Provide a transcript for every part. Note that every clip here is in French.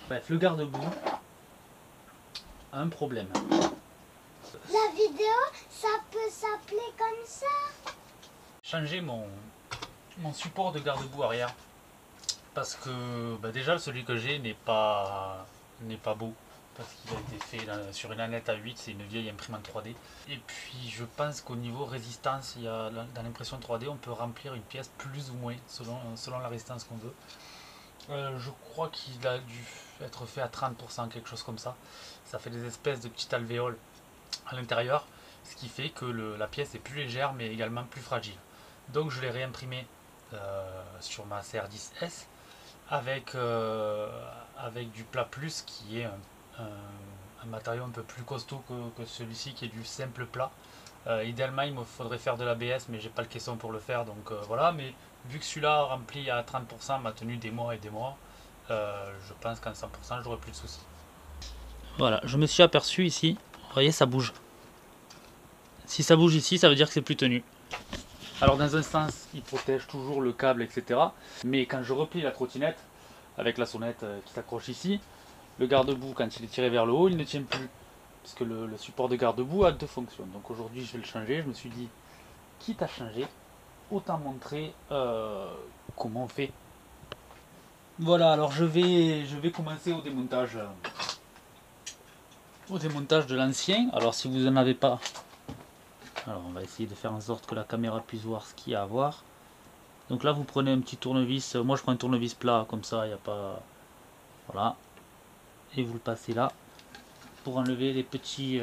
Bref, le garde-boue a un problème. La vidéo, ça peut s'appeler comme ça. Changer mon support de garde-boue arrière. Parce que déjà celui que j'ai n'est pas beau. Parce qu'il a été fait sur une Annette A8, c'est une vieille imprimante 3D. Et puis je pense qu'au niveau résistance, dans l'impression 3D, on peut remplir une pièce plus ou moins selon la résistance qu'on veut. Je crois qu'il a dû être fait à 30%, quelque chose comme ça. Ça fait des espèces de petites alvéoles à l'intérieur, ce qui fait que la pièce est plus légère mais également plus fragile. Donc je l'ai réimprimé sur ma CR10S avec du plat plus qui est un matériau un peu plus costaud que celui-ci qui est du simple plat. Idéalement il me faudrait faire de l'ABS mais j'ai pas le caisson pour le faire, donc voilà. Mais vu que celui-là rempli à 30% m'a tenu des mois et des mois, je pense qu'en 100% j'aurai plus de soucis. Voilà, je me suis aperçu ici, vous voyez, ça bouge. Si ça bouge ici, ça veut dire que c'est plus tenu. Alors dans un sens, il protège toujours le câble, etc. Mais quand je replie la trottinette, avec la sonnette qui s'accroche ici, le garde-boue, quand il est tiré vers le haut, il ne tient plus. Puisque le support de garde-boue a deux fonctions. Donc aujourd'hui, je vais le changer. Je me suis dit, quitte à changer, autant montrer comment on fait. Voilà, alors je vais commencer au démontage de l'ancien. Alors si vous n'en avez pas, alors on va essayer de faire en sorte que la caméra puisse voir ce qu'il y a à voir. Donc là vous prenez un petit tournevis, moi je prends un tournevis plat comme ça, il n'y a pas, voilà, et vous le passez là pour enlever les petits,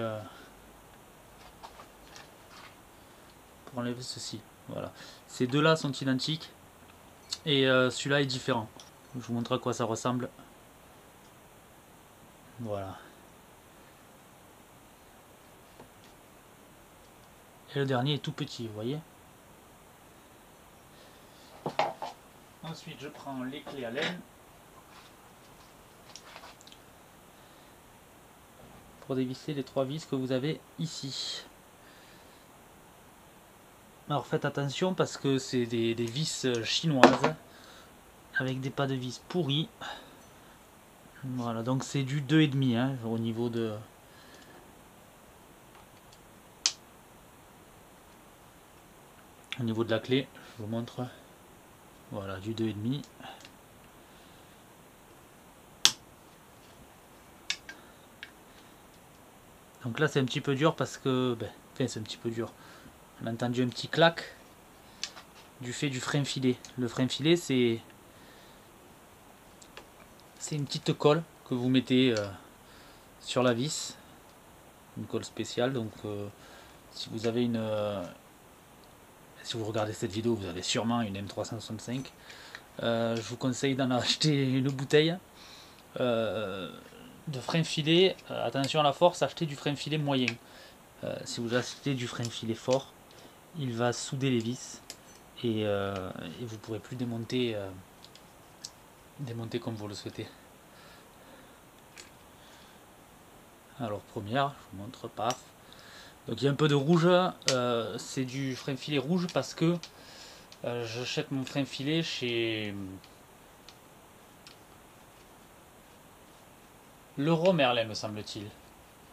pour enlever ceci. Voilà, ces deux là sont identiques et celui-là est différent. Je vous montre à quoi ça ressemble. Voilà. Et le dernier est tout petit, vous voyez. Ensuite, je prends les clés à laine pour dévisser les trois vis que vous avez ici. Alors faites attention parce que c'est des vis chinoises avec des pas de vis pourris. Voilà, donc c'est du 2,5 hein, au niveau de... Au niveau de la clé, je vous montre. Voilà, du 2,5. Donc là c'est un petit peu dur parce que... enfin c'est un petit peu dur. On a entendu un petit clac du fait du frein filet. Le frein filet c'est une petite colle que vous mettez sur la vis. Une colle spéciale, donc si vous avez une... si vous regardez cette vidéo, vous avez sûrement une M365. Je vous conseille d'en acheter une bouteille de frein filet. Attention à la force, achetez du frein filet moyen. Si vous achetez du frein filet fort, il va souder les vis et vous ne pourrez plus démonter comme vous le souhaitez. Alors première, je vous montre, paf. Donc il y a un peu de rouge, c'est du frein filet rouge parce que j'achète mon frein filet chez Leroy Merlin, me semble-t-il.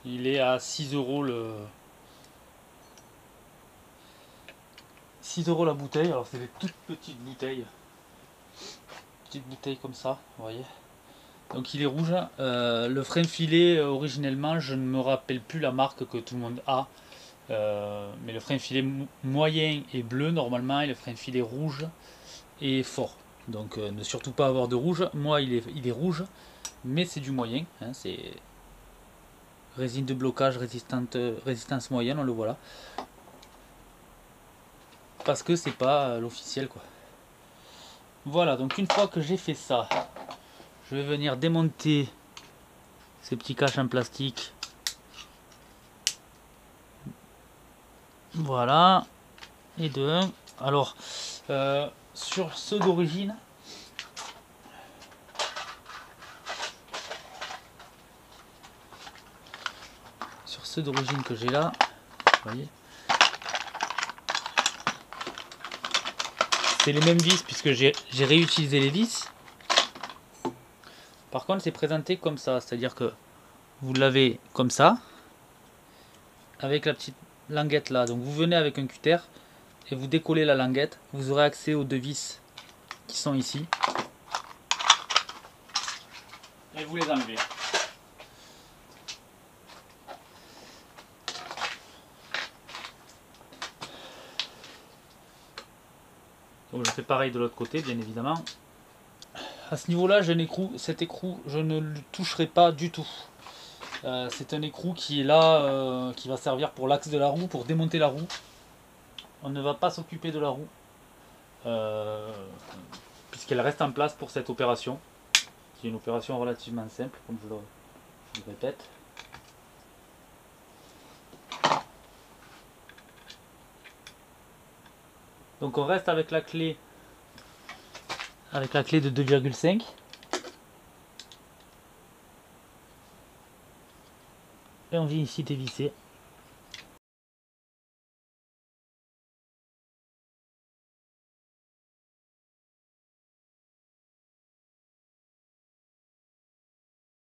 Il est à 6 € le... 6 € la bouteille, alors c'est des toutes petites bouteilles. Petites bouteilles comme ça, vous voyez. Donc il est rouge. Le frein filet, originellement, je ne me rappelle plus la marque que tout le monde a. Mais le frein filet moyen est bleu normalement et le frein filet rouge est fort. Donc ne surtout pas avoir de rouge. Moi il est rouge, mais c'est du moyen. Hein, c'est résine de blocage résistance moyenne, on le voit là. Parce que c'est pas l'officiel quoi. Voilà, donc une fois que j'ai fait ça, je vais venir démonter ces petits caches en plastique. Voilà. Et de 1. Alors, sur ceux d'origine, que j'ai là, vous voyez, c'est les mêmes vis puisque j'ai réutilisé les vis. Par contre, c'est présenté comme ça, c'est-à-dire que vous l'avez comme ça, avec la petite languette là. Donc vous venez avec un cutter et vous décollez la languette. Vous aurez accès aux deux vis qui sont ici. Et vous les enlevez. Donc je fais pareil de l'autre côté, bien évidemment. À ce niveau-là, j'ai un écrou. Cet écrou, je ne le toucherai pas du tout. C'est un écrou qui est là, qui va servir pour l'axe de la roue, pour démonter la roue. On ne va pas s'occuper de la roue, puisqu'elle reste en place pour cette opération, qui est une opération relativement simple, comme je le répète. Donc on reste avec la clé de 2,5. Et on vient ici dévisser.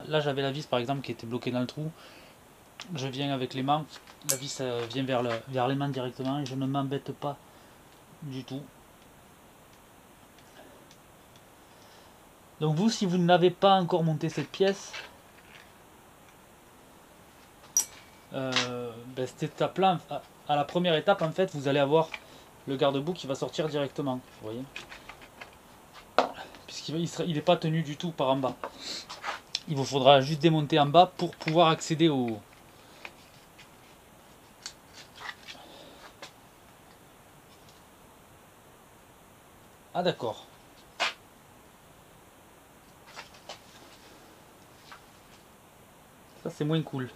Là j'avais la vis par exemple qui était bloquée dans le trou. Je viens avec l'aimant, la vis vient vers l'aimant directement et je ne m'embête pas du tout. Donc vous, si vous n'avez pas encore monté cette pièce, cette étape-là, à la première étape en fait, vous allez avoir le garde-boue qui va sortir directement, vous voyez, puisqu'il n'est pas tenu du tout par en bas. Il vous faudra juste démonter en bas pour pouvoir accéder au... Ah d'accord. Ça c'est moins cool.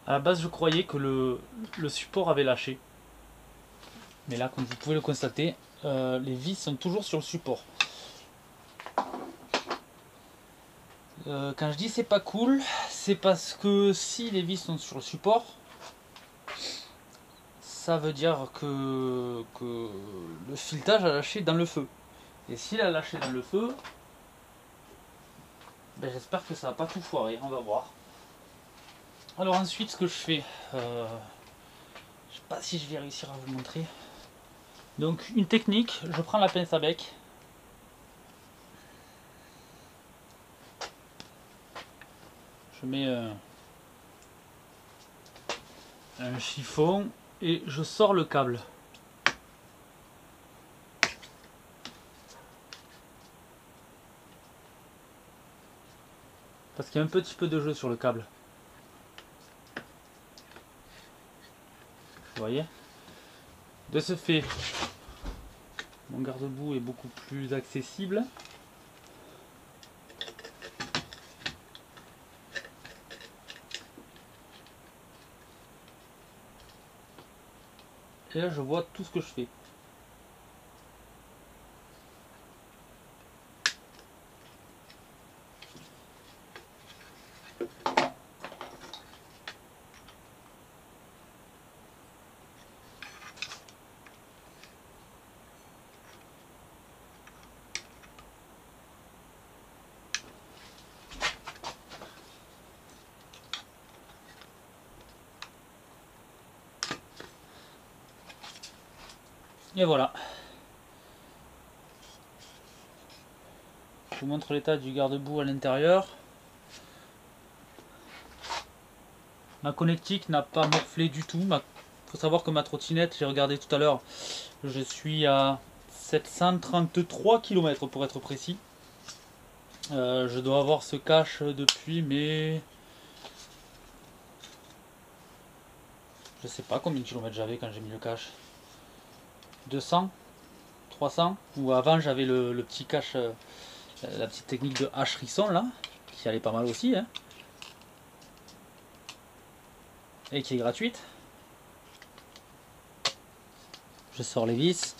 À la base je croyais que le support avait lâché. Mais là comme vous pouvez le constater, les vis sont toujours sur le support. Quand je dis c'est pas cool, c'est parce que si les vis sont sur le support, ça veut dire que le filetage a lâché dans le feu. Et s'il a lâché dans le feu, ben j'espère que ça va pas tout foirer, on va voir. Alors ensuite ce que je fais, je sais pas si je vais réussir à vous montrer. Donc une technique, je prends la pince à bec. Je mets un chiffon et je sors le câble. Parce qu'il y a un petit peu de jeu sur le câble. Vous voyez? De ce fait, mon garde-boue est beaucoup plus accessible. Et là je vois tout ce que je fais. Et voilà. Je vous montre l'état du garde-boue à l'intérieur. Ma connectique n'a pas morflé du tout. Il faut savoir que ma trottinette, j'ai regardé tout à l'heure, je suis à 733 km pour être précis. Je dois avoir ce cache depuis mais... Je sais pas combien de kilomètres j'avais quand j'ai mis le cache. 200 300. Ou avant j'avais le petit cache, la petite technique de H-Risson là, qui allait pas mal aussi. Hein. Et qui est gratuite. Je sors les vis.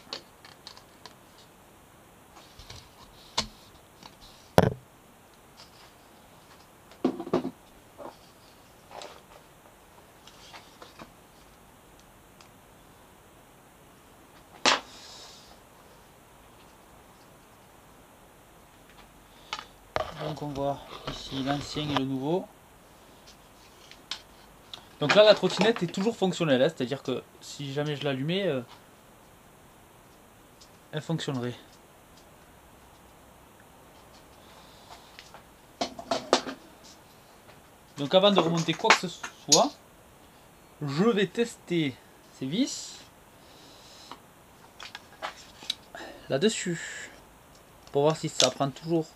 Donc on voit ici l'ancien et le nouveau. Donc là la trottinette est toujours fonctionnelle, hein, c'est-à-dire que si jamais je l'allumais, elle fonctionnerait. Donc avant de remonter quoi que ce soit, je vais tester ces vis là-dessus pour voir si ça prend toujours.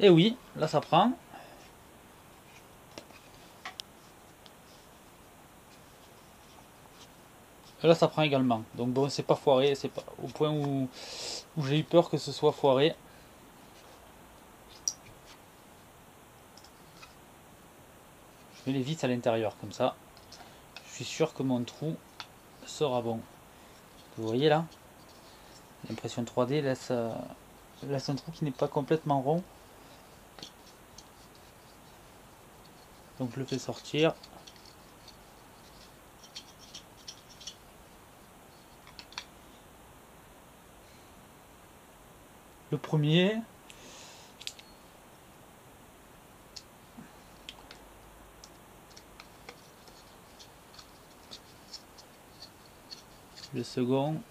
Et oui, là ça prend. Et là ça prend également. Donc bon, c'est pas foiré, c'est pas au point où j'ai eu peur que ce soit foiré. Je mets les vis à l'intérieur comme ça. Je suis sûr que mon trou sera bon. Vous voyez là, l'impression 3D laisse un trou qui n'est pas complètement rond. Donc je le fais sortir. Le premier. Le second.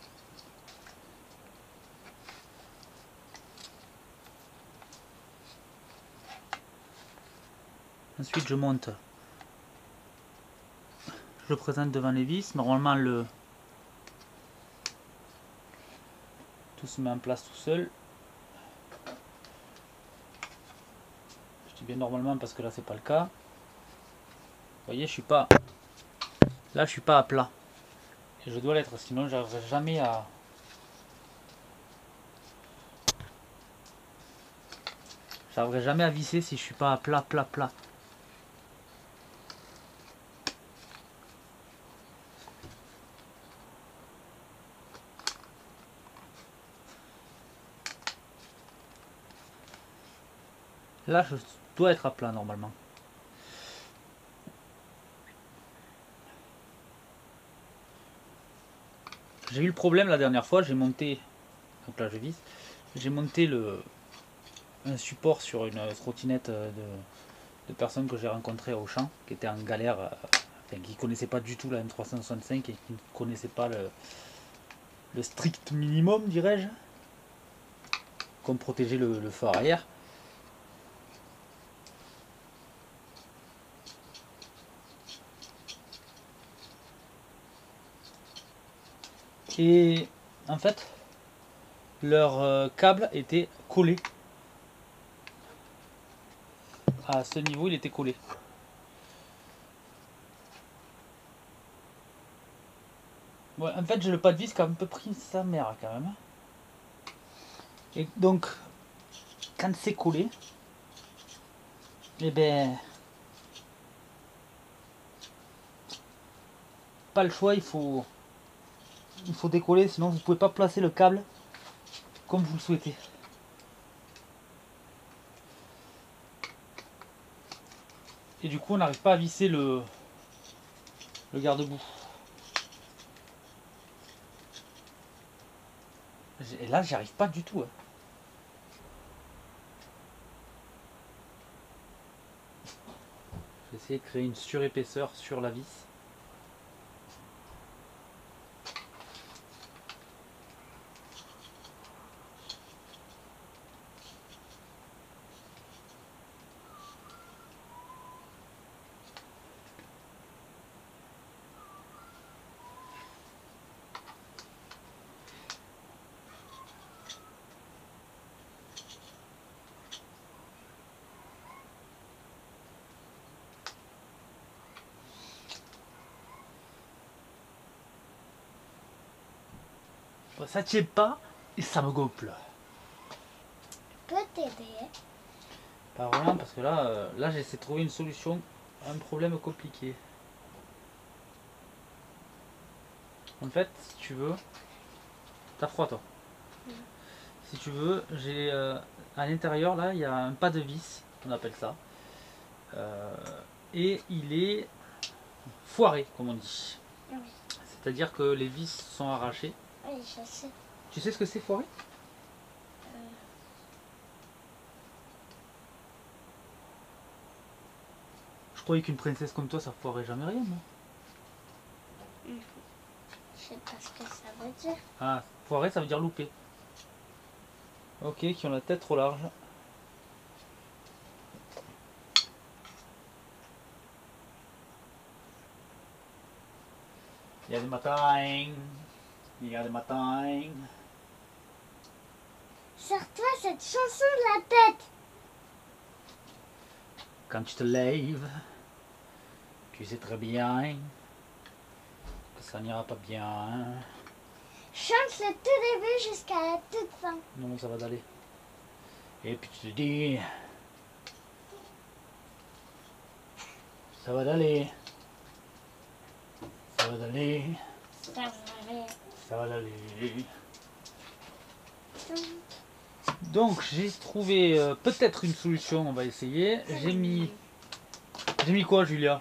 Ensuite je monte. Je le présente devant les vis. Normalement tout se met en place tout seul. Je dis bien normalement parce que là c'est pas le cas. Vous voyez, je suis pas. Là je suis pas à plat. Et je dois l'être, sinon j'arriverai jamais à. J'arriverai jamais à visser si je suis pas à plat. Là je dois être à plat normalement. J'ai eu le problème la dernière fois, j'ai monté, donc là je visse, j'ai monté un support sur une trottinette de personnes que j'ai rencontrées au champ, qui étaient en galère, enfin, qui ne connaissaient pas du tout la M365 et qui ne connaissaient pas le strict minimum, dirais-je, comme protéger le feu arrière. Et en fait, leur câble était collé. À ce niveau, il était collé. Ouais, en fait, j'ai le pas de vis qui a un peu pris sa mère quand même. Et donc, quand c'est collé, eh ben, pas le choix, il faut décoller, sinon vous pouvez pas placer le câble comme vous le souhaitez. Et du coup, on n'arrive pas à visser le garde-boue. Et là, j'y arrive pas du tout. Hein. Je vais essayer de créer une surépaisseur sur la vis. Ça tient pas et ça me gonfle. Je peux t'aider. Pas vraiment parce que là j'essaie de trouver une solution à un problème compliqué. En fait, si tu veux, t'as froid toi. Si tu veux, j'ai à l'intérieur là, il y a un pas de vis, on appelle ça, et il est foiré comme on dit. Oui. C'est-à-dire que les vis sont arrachées. Oui, je sais. Tu sais ce que c'est foirer? Je croyais qu'une princesse comme toi, ça foirait jamais rien, moi. Je sais pas ce que ça veut dire. Ah, foirer, ça veut dire louper. Ok, qui ont la tête trop large. Il y a des matins. Il y a des matins. Sors-toi cette chanson de la tête. Quand tu te lèves, tu sais très bien que ça n'ira pas bien. Chante le tout début jusqu'à la toute fin. Non, ça va d'aller. Et puis tu te dis, ça va d'aller. Ça va d'aller. Ça va aller. Ça va d'aller. Donc j'ai trouvé peut-être une solution, on va essayer. J'ai mis quoi, Julia?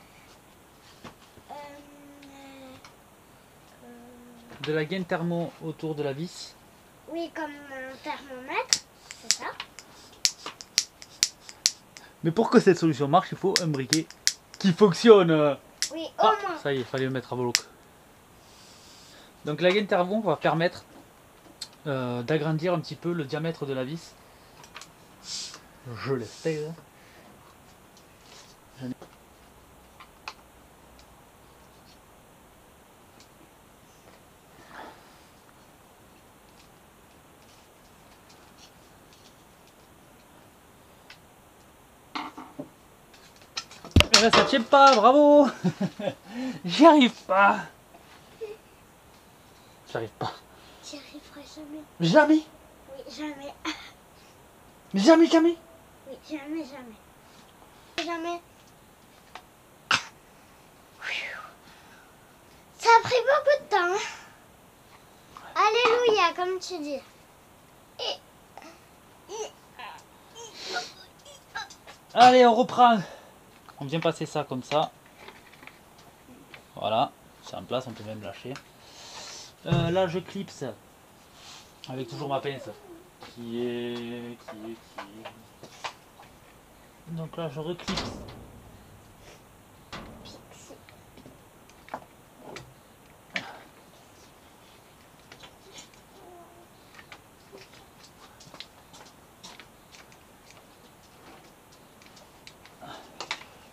De la gaine thermo autour de la vis. Oui, comme un thermomètre, c'est ça. Mais pour que cette solution marche, il faut un briquet qui fonctionne. Oui, au Ah, moins. ça y est, il fallait le mettre à bloc. Donc la gaine thermo va permettre d'agrandir un petit peu le diamètre de la vis. Je l'espère. Ça tient pas, bravo. J'y arrive pas. J'arrive pas. J'y arriverai jamais. Jamais. Oui, jamais. Jamais, jamais. Oui, jamais, jamais. Jamais. Ça a pris beaucoup de temps. Alléluia, comme tu dis. Allez, on reprend. On vient passer ça comme ça. Voilà, c'est en place, on peut même lâcher. Là, je clipse avec toujours ma pince. Qui est. Donc là, je reclipse.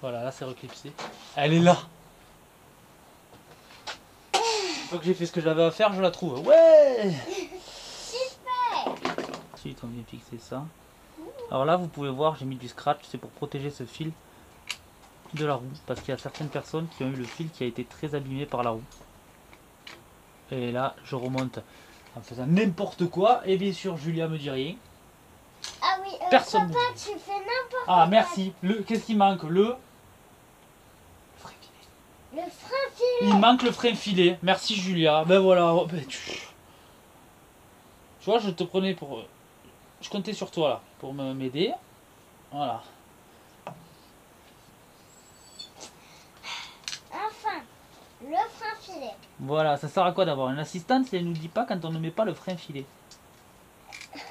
Voilà, là c'est reclipsé. Elle est là. Une fois que j'ai fait ce que j'avais à faire, je la trouve. Ouais. Super. Ensuite, on vient fixer ça. Alors là, vous pouvez voir, j'ai mis du scratch. C'est pour protéger ce fil de la roue. Parce qu'il y a certaines personnes qui ont eu le fil qui a été très abîmé par la roue. Et là, je remonte en faisant n'importe quoi. Et bien sûr, Julia me dit rien. Ah oui, Personne. papa, tu fais n'importe Ah, quoi. merci. Qu'est-ce qui manque? Le frein filet. Le frein filet. Il manque le frein filet. Merci, Julia. Ben voilà. Oh, ben, tu vois, je te prenais pour... Je comptais sur toi, là, pour m'aider. Voilà. Enfin, le frein filet. Voilà, ça sert à quoi d'avoir une assistante si elle nous dit pas quand on ne met pas le frein filet?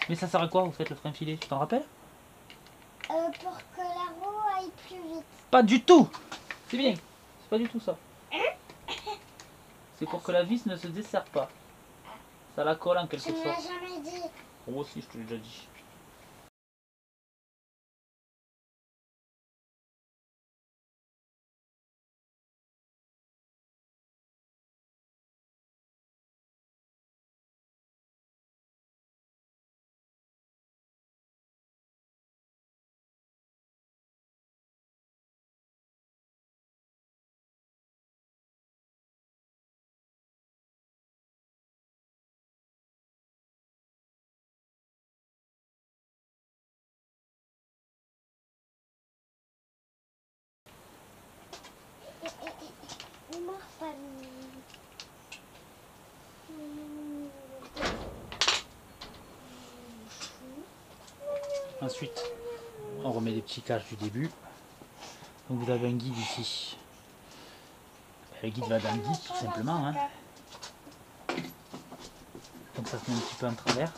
Mais ça sert à quoi, vous faites le frein filet? Tu t'en rappelles? Pour que la roue aille plus vite. Pas du tout. C'est bien. C'est pas du tout ça. C'est pour que la vis ne se desserre pas. Ça la colle en quelque Tu ne l'as sorte. jamais dit. Moi aussi, je te l'ai déjà dit. Ensuite, on remet les petits caches du début. Donc vous avez un guide ici. Le guide va dans le guide tout simplement. Hein. ça se met un petit peu en travers.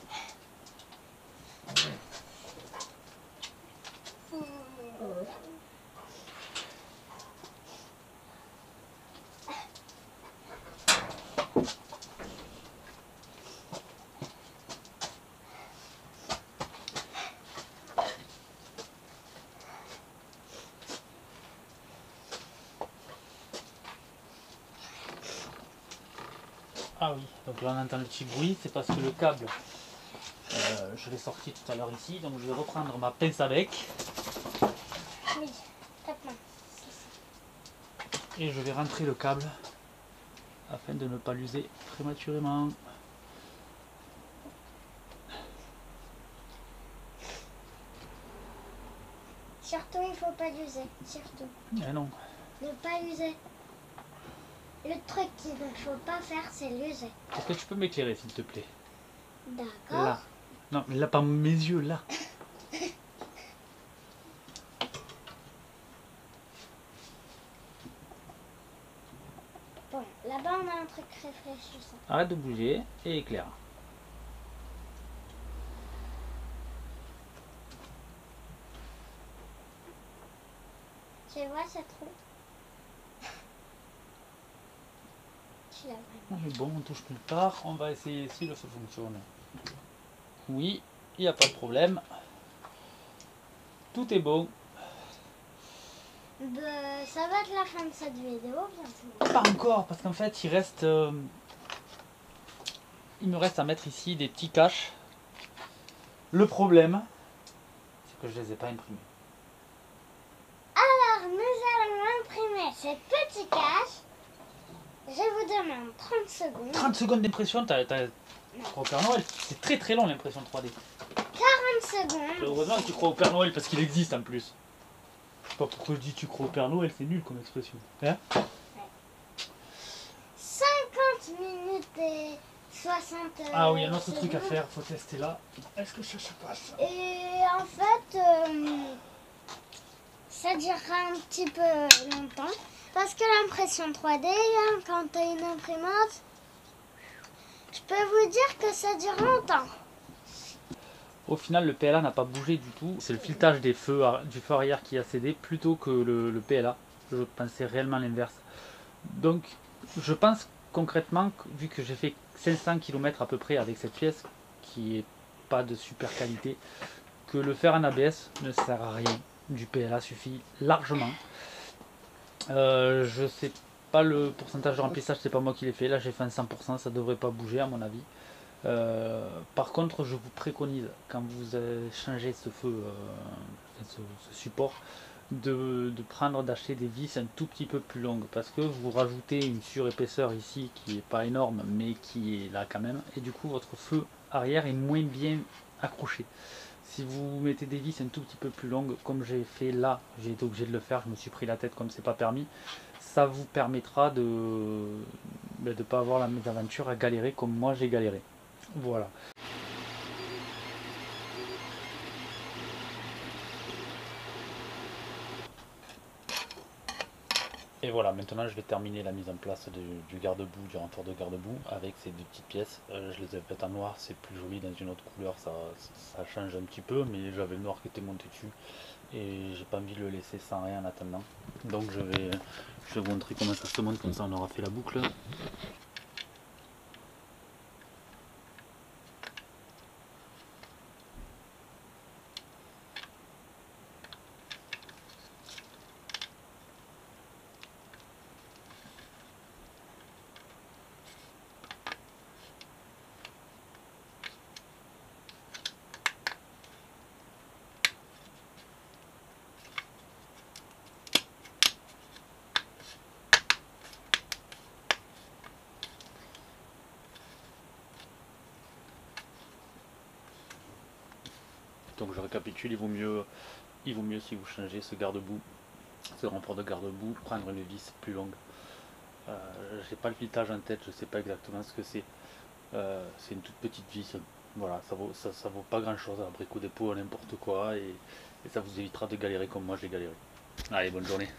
Ah oui, donc là on entend le petit bruit, c'est parce que le câble, je l'ai sorti tout à l'heure ici, donc je vais reprendre ma pince à bec. Oui, tape-moi. Et je vais rentrer le câble afin de ne pas l'user prématurément. Surtout, il ne faut pas l'user. Surtout. Eh non. Ne pas l'user. Le truc qu'il ne faut pas faire, c'est l'user. Est-ce que tu peux m'éclairer s'il te plaît? D'accord. Là. Non, mais là, pas mes yeux, là. Bon, là-bas, on a un truc réfléchissant. Arrête de bouger et éclaire. Tu vois ce trou? Tu l'as vraiment. C'est bon, on touche nulle part. On va essayer si ça fonctionne. Oui, il n'y a pas de problème. Tout est bon. Ça va être la fin de cette vidéo, bientôt. Pas encore, parce qu'en fait, il reste... il me reste à mettre ici des petits caches. Le problème, c'est que je les ai pas imprimés. Alors, nous allons imprimer ces petits caches. Je vous demande 30 secondes. 30 secondes d'impression, tu crois au Père Noël. C'est très très long l'impression 3D. 40 secondes. Heureusement que tu crois au Père Noël parce qu'il existe en plus. Je sais pas pourquoi je dis tu crois au Père Noël, c'est nul comme expression. Hein? 50 minutes et 60 Ah oui, un autre secondes. truc à faire, faut tester là. Est-ce que ça se passe? Et en fait, ça durera un petit peu longtemps. Parce que l'impression 3D, hein, quand tu as une imprimante, je peux vous dire que ça dure longtemps. Au final, le PLA n'a pas bougé du tout. C'est le filetage des feux, du feu arrière qui a cédé plutôt que le PLA. Je pensais réellement l'inverse. Donc, je pense concrètement, vu que j'ai fait 500 km à peu près avec cette pièce, qui est pas de super qualité, que le faire en ABS ne sert à rien. Du PLA suffit largement. Je sais pas le pourcentage de remplissage, c'est pas moi qui l'ai fait. Là, j'ai fait un 100%, ça devrait pas bouger à mon avis. Par contre, je vous préconise, quand vous changez ce feu, ce support, de prendre, d'acheter des vis un tout petit peu plus longues, parce que vous rajoutez une surépaisseur ici qui est pas énorme, mais qui est là quand même, et du coup votre feu arrière est moins bien accroché. Si vous mettez des vis un tout petit peu plus longues, comme j'ai fait là, j'ai été obligé de le faire, je me suis pris la tête comme c'est pas permis, ça vous permettra de ne pas avoir la mésaventure à galérer comme moi j'ai galéré. Voilà. Et voilà, maintenant je vais terminer la mise en place du garde-boue, du renfort de garde-boue avec ces deux petites pièces. Je les ai faites en noir, c'est plus joli dans une autre couleur, ça change un petit peu, mais j'avais le noir qui était monté dessus et j'ai pas envie de le laisser sans rien en attendant. Donc je vais vous montrer comment ça se monte, comme ça on aura fait la boucle. Donc je récapitule, il vaut mieux si vous changez ce garde-boue, ce renfort de garde-boue, prendre une vis plus longue. J'ai pas le filetage en tête, je sais pas exactement ce que c'est. C'est une toute petite vis. Voilà, ça vaut pas grand chose à Brico Dépôt, à n'importe quoi, et ça vous évitera de galérer comme moi j'ai galéré. Allez, bonne journée.